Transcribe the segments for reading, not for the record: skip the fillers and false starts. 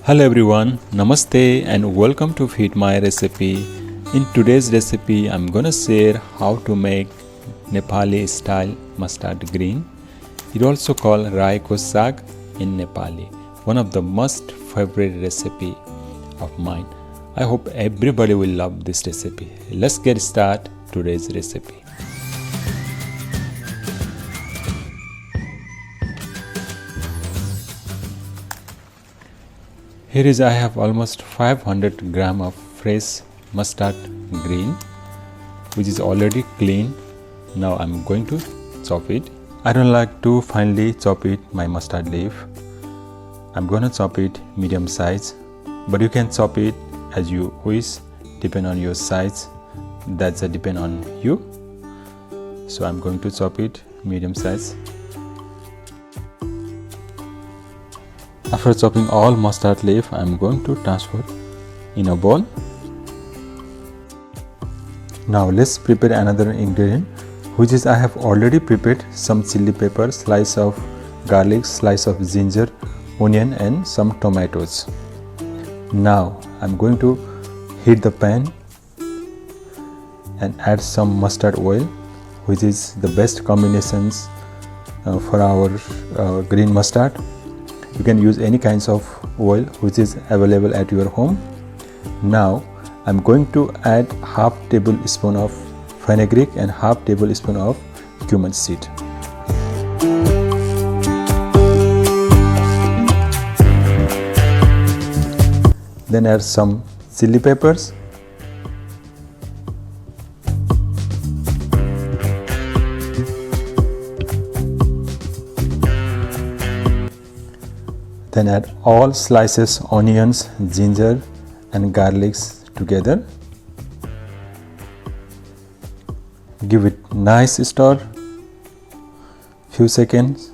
Hello everyone, Namaste and welcome to Feed My Recipe. In today's recipe, I'm gonna share how to make Nepali-style mustard green. It also called Rayo Saag in Nepali. One of the most favorite recipe of mine. I hope everybody will love this recipe. Let's get started today's recipe. Here is I have almost 500 gram of fresh mustard green, which is already clean. Now I'm going to chop it. I don't like to finely chop it my mustard leaf. I'm gonna chop it medium size, but you can chop it as you wish, depend on your size. That's a depend on you. So I'm going to chop it medium size. After chopping all mustard leaf, I am going to transfer in a bowl. Now let's prepare another ingredient, which is I have already prepared some chili pepper, slice of garlic, slice of ginger, onion and some tomatoes. Now I am going to heat the pan and add some mustard oil, which is the best combinations for our green mustard. You can use any kinds of oil which is available at your home. Now I'm going to add half tablespoon of fenugreek and half tablespoon of cumin seed. Then add some chili peppers. Then add all slices onions, ginger and garlics together. Give it nice stir, few seconds.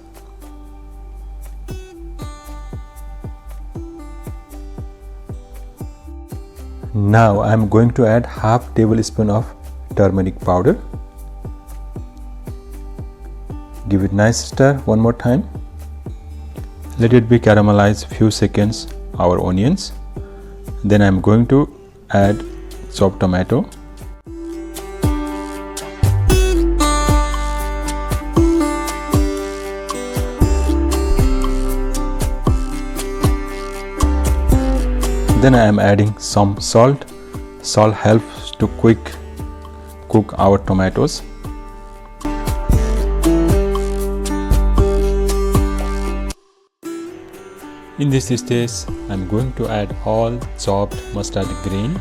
Now I am going to add half tablespoon of turmeric powder. Give it nice stir one more time. Let it be caramelized few seconds our onions. Then I am going to add chopped tomato. Then I am adding some salt. Salt helps to quick cook our tomatoes. In this stage, I am going to add all chopped mustard green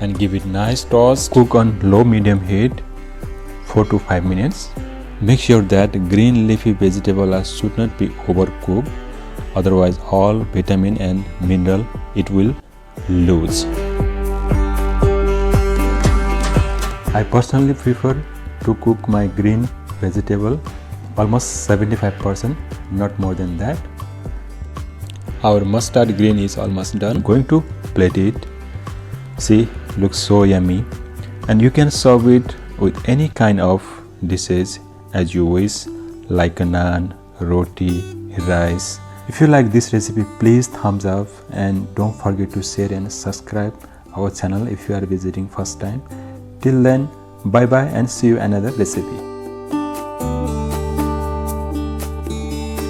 and give it nice toss. Cook on low medium heat 4 to 5 minutes. Make sure that green leafy vegetables should not be overcooked, otherwise all vitamin and mineral it will lose. I personally prefer to cook my green vegetable almost 75%, not more than that. Our mustard green is almost done. I'm going to plate it. See, looks so yummy. And you can serve it with any kind of dishes as you wish, like a naan, roti, rice. If you like this recipe, please thumbs up and don't forget to share and subscribe our channel if you are visiting first time. Till then, bye bye and see you another recipe.